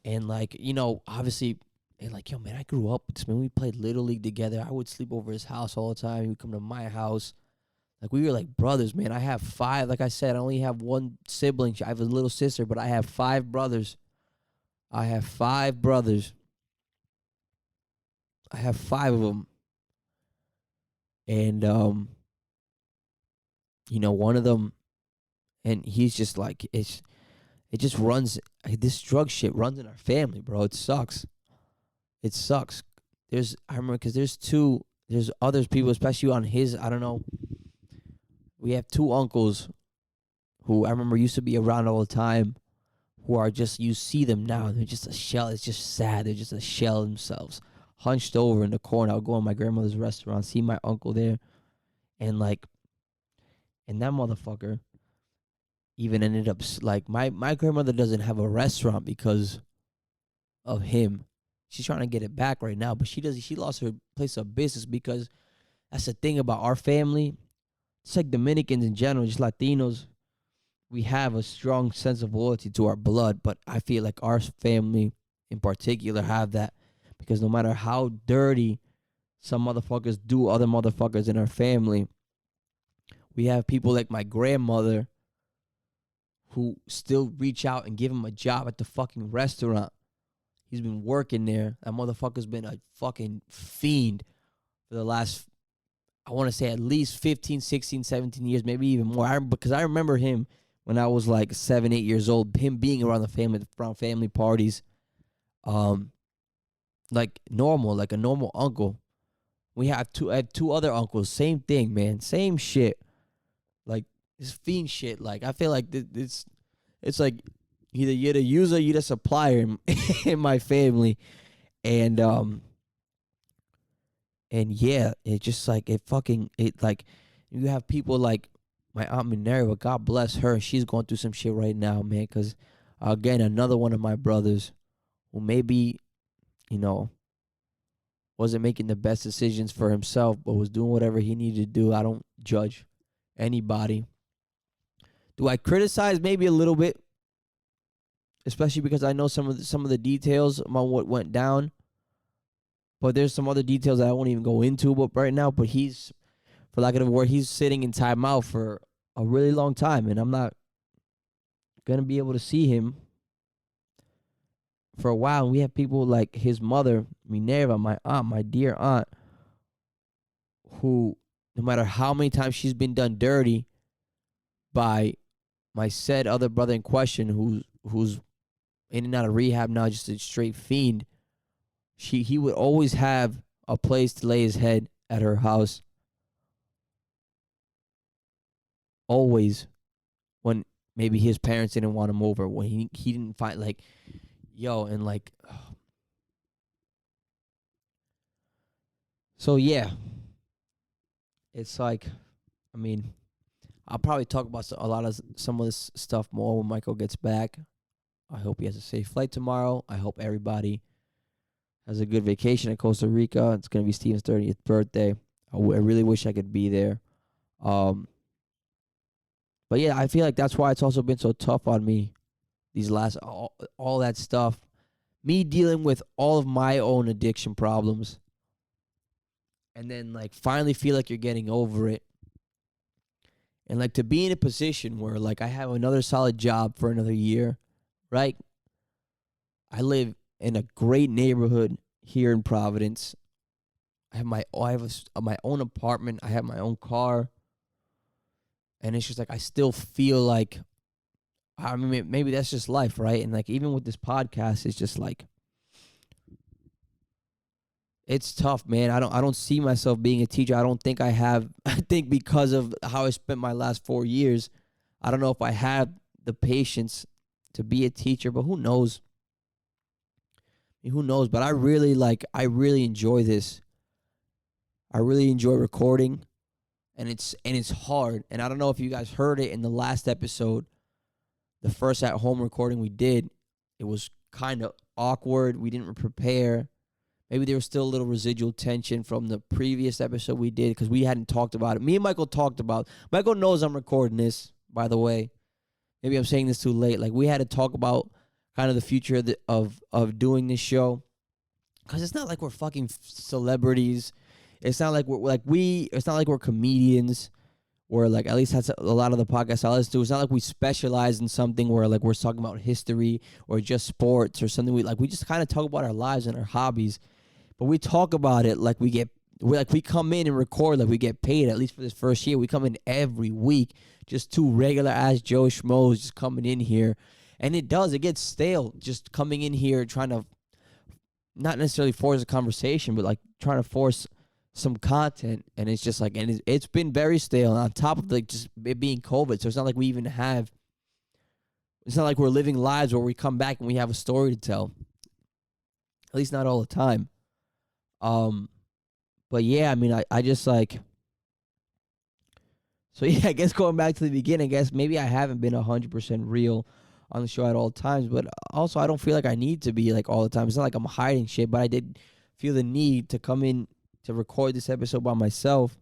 and like, you know, obviously And like, yo, man, I grew up with this man. We played Little League together. I would sleep over his house all the time. He would come to my house. Like, we were like brothers, man. I have 5. Like I said, I only have one sibling. I have a little sister, but I have 5 brothers. I have 5 brothers. I have 5 of them. And, one of them, and he's just like, it just runs, this drug shit runs in our family, bro. It sucks. It sucks. I remember, because there's other people, especially on his, I don't know. We have 2 uncles who I remember used to be around all the time, who are just, you see them now, they're just a shell. It's just sad. They're just a shell themselves, hunched over in the corner. I'll go in my grandmother's restaurant, see my uncle there, and like, and that motherfucker even ended up, like, my grandmother doesn't have a restaurant because of him. She's trying to get it back right now, but she lost her place of business, because that's the thing about our family. It's like Dominicans in general, just Latinos. We have a strong sense of loyalty to our blood, but I feel like our family in particular have that, because no matter how dirty some motherfuckers do other motherfuckers in our family, we have people like my grandmother who still reach out and give him a job at the fucking restaurant. He's been working there. That motherfucker's been a fucking fiend for the last, I want to say, at least 15, 16, 17 years, maybe even more. Because I remember him when I was like 7, 8 years old, him being around around family parties, like normal, like a normal uncle. I have 2 other uncles, same thing, man, same shit. Like, this fiend shit. Like, I feel like it's like either you're the user, you're the supplier in my family. And yeah, it just like, like, you have people like my Aunt Minerva, God bless her. She's going through some shit right now, man, because, again, another one of my brothers who maybe, wasn't making the best decisions for himself, but was doing whatever he needed to do. I don't judge anybody. Do I criticize? Maybe a little bit, especially because I know some of the details about what went down. But there's some other details that I won't even go into right now. But he's, for lack of a word, he's sitting in timeout for a really long time, and I'm not gonna be able to see him for a while. And we have people like his mother, Minerva, my aunt, my dear aunt, who, no matter how many times she's been done dirty by my said other brother in question, who's in and out of rehab now, just a straight fiend, he would always have a place to lay his head at her house. Always. When maybe his parents didn't want him over, when he didn't find, like, yo, and like, so yeah, it's like, I mean, I'll probably talk about some of this stuff more when Michael gets back. I hope he has a safe flight tomorrow. I hope everybody has a good vacation at Costa Rica. It's going to be Steven's 30th birthday. I really wish I could be there. But yeah, I feel like that's why it's also been so tough on me these last, all that stuff. Me dealing with all of my own addiction problems. And then, like, finally feel like you're getting over it. And, like, to be in a position where, like, I have another solid job for another year, right? I live in a great neighborhood here in Providence. I have my own apartment. I have my own car. And it's just like, I still feel like, I mean, maybe that's just life, right? And like, even with this podcast, it's just like, it's tough, man. I don't see myself being a teacher. I don't think I have. I think because of how I spent my last 4 years, I don't know if I have the patience to be a teacher, but who knows? Who knows? But I really enjoy this. I really enjoy recording, and it's hard. And I don't know if you guys heard it in the last episode, the first at-home recording we did. It was kind of awkward. We didn't prepare. Maybe there was still a little residual tension from the previous episode we did because we hadn't talked about it. Me and Michael talked about. Michael knows I'm recording this, by the way. Maybe I'm saying this too late. Like, we had to talk about kind of the future of doing this show. because it's not like we're fucking celebrities. It's not like it's not like we're comedians. Or like, at least that's a lot of the podcasts I listen to. It's not like we specialize in something where like we're talking about history or just sports or something. We just kind of talk about our lives and our hobbies, but we talk about it like we come in and record like we get paid. At least for this first year, we come in every week, just two regular ass Joe Schmoes just coming in here, and it gets stale just coming in here trying to not necessarily force a conversation, but like trying to force some content, and it's just like, and it's been very stale. And on top of like just it being COVID, so it's not like we even have. It's not like we're living lives where we come back and we have a story to tell. At least not all the time. But yeah, I mean, I just like. So yeah, I guess going back to the beginning, I guess maybe I haven't been 100% real on the show at all times, but also I don't feel like I need to be like all the time. It's not like I'm hiding shit, but I did feel the need to come in to record this episode by myself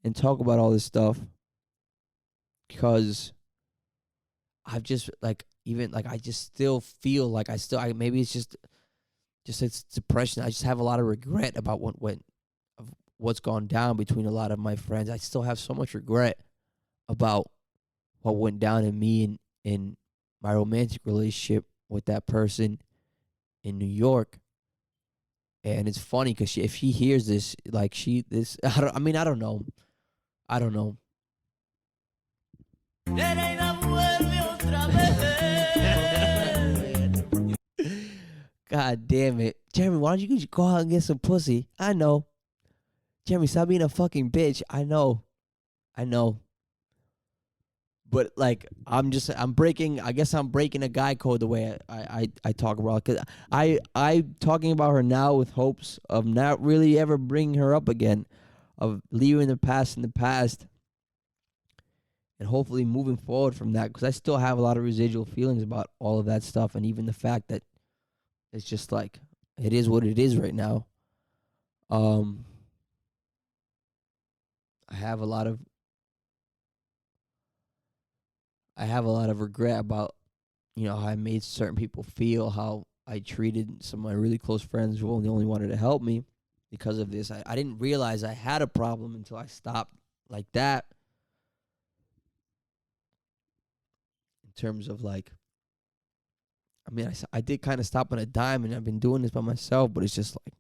and talk about all this stuff, because I've just like, even like, I just still feel like maybe it's just it's depression. I just have a lot of regret about what's gone down between a lot of my friends. I still have so much regret about what went down in me and in my romantic relationship with that person in New York. And it's funny because if she hears this, like I don't know. God damn it. Jeremy, why don't you just go out and get some pussy? I know. Jeremy, stop being a fucking bitch. I know. But like, I'm breaking a guy code the way I talk about, because I talking about her now with hopes of not really ever bringing her up again, of leaving the past in the past, and hopefully moving forward from that, because I still have a lot of residual feelings about all of that stuff, and even the fact that it's just like, it is what it is right now. I have a lot of regret about, how I made certain people feel, how I treated some of my really close friends who only wanted to help me because of this. I didn't realize I had a problem until I stopped like that. In terms of like, I mean, I did kind of stop on a dime, and I've been doing this by myself, but it's just like,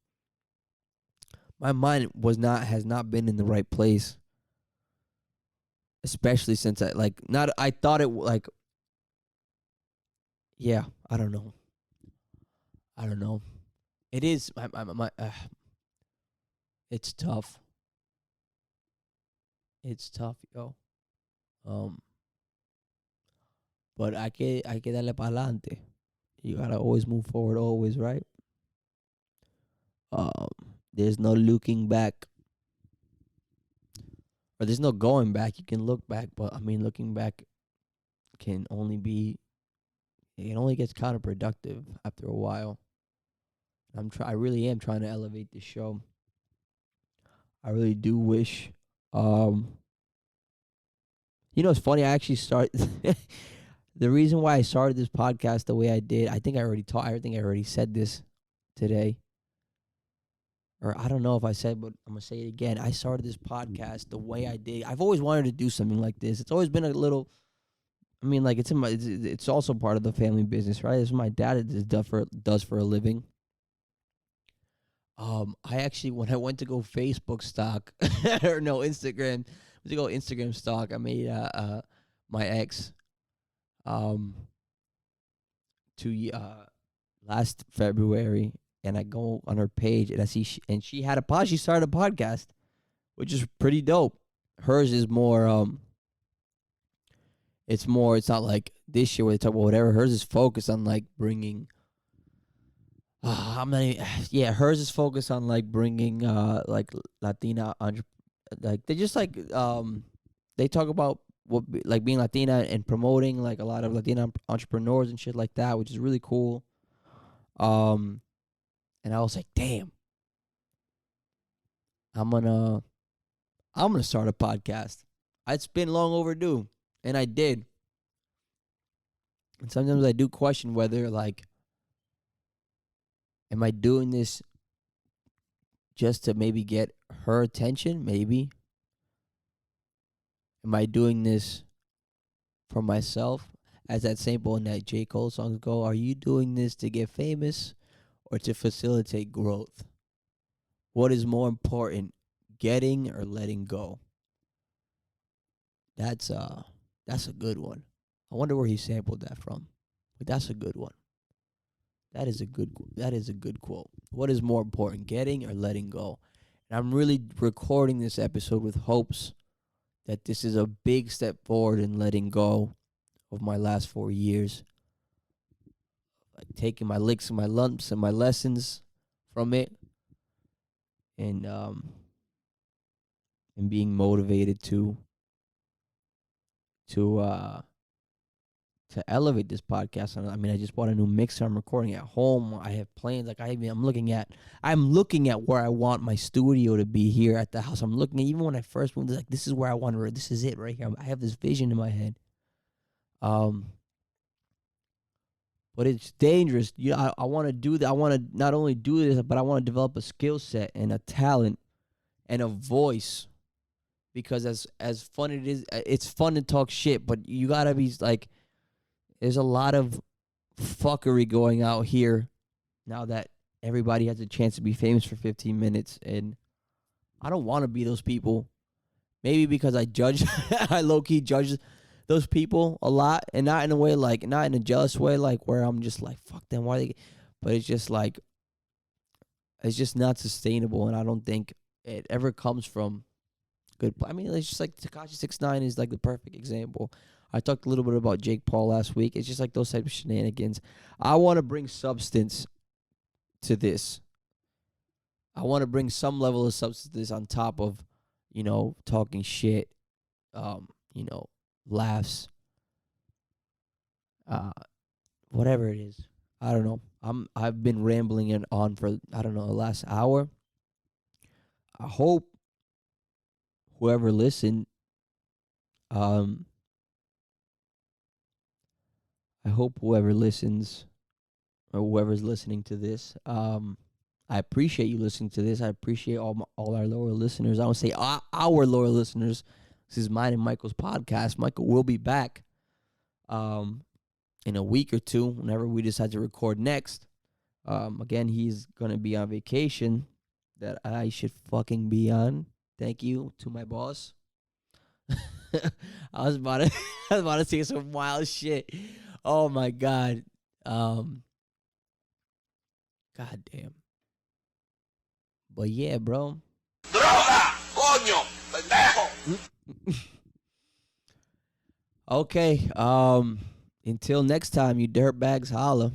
my mind has not been in the right place. Especially since I thought it like, yeah, I don't know. It is it's tough. It's tough, yo. But hay que darle para adelante. You gotta always move forward, always, right? There's no looking back, or there's no going back. You can look back, but I mean, looking back it only gets counterproductive after a while. I really am trying to elevate this show. I really do wish. It's funny. I actually the reason why I started this podcast the way I did, I think I already said this today. Or I don't know if I said, but I'm going to say it again. I started this podcast the way I did. I've always wanted to do something like this. It's always been a little, I mean, like, it's also part of the family business, right? It's what my dad does for a living. I actually, when I went to go Facebook stalk, or no, Instagram, to go Instagram stalk, I made my ex last February, and I go on her page, and I see she started a podcast, which is pretty dope. Hers is more it's not like this year where they talk about whatever. Hers is focused on like bringing hers is focused on like bringing like Latina like they just like they talk about like being Latina and promoting like a lot of Latina entrepreneurs and shit like that, which is really cool. And I was like, damn, I'm gonna start a podcast. It's been long overdue, and I did. And sometimes I do question whether, like, am I doing this just to maybe get her attention? Maybe. Am I doing this for myself? As that sample in that J. Cole songs go, are you doing this to get famous or to facilitate growth? What is more important, getting or letting go? That's a good one. I wonder where he sampled that from. But that's a good one. That is a good quote. What is more important, getting or letting go? And I'm really recording this episode with hopes that this is a big step forward in letting go of my last 4 years. Like taking my licks and my lumps and my lessons from it, and being motivated to elevate this podcast. I mean, I just bought a new mixer. I'm recording at home. I have plans. Like I'm looking at where I want my studio to be here at the house. I'm looking at, even when I first moved, like this is where I want to. This is it right here. I have this vision in my head. But it's dangerous. I want to do that. I want to not only do this, but I want to develop a skill set and a talent and a voice. Because as fun it is, it's fun to talk shit, but you gotta be like, there's a lot of fuckery going out here now that everybody has a chance to be famous for 15 minutes, and I don't want to be those people. Maybe because I low key judge those people a lot, and not in a way like, not in a jealous way, like where I'm just like, fuck them, why they? But it's just like, it's just not sustainable, and I don't think it ever comes from good. I mean, it's just like Tekashi 6ix9ine is like the perfect example. I talked a little bit about Jake Paul last week. It's just like those type of shenanigans. I want to bring substance to this. I want to bring some level of substance to this on top of, talking shit, laughs, whatever it is. I don't know. I've been rambling on for, I don't know, the last hour. I hope whoever listened, I hope whoever listens or whoever's listening to this, I appreciate you listening to this. I appreciate all our loyal listeners. I don't say our loyal listeners. This is mine and Michael's podcast. Michael will be back in a week or two whenever we decide to record next. Again, he's going to be on vacation that I should fucking be on. Thank you to my boss. I was about to say some wild shit. Oh my God. God damn. But yeah, bro. Droga! Coño! Pendejo! Okay. Until next time, you dirtbags, holla.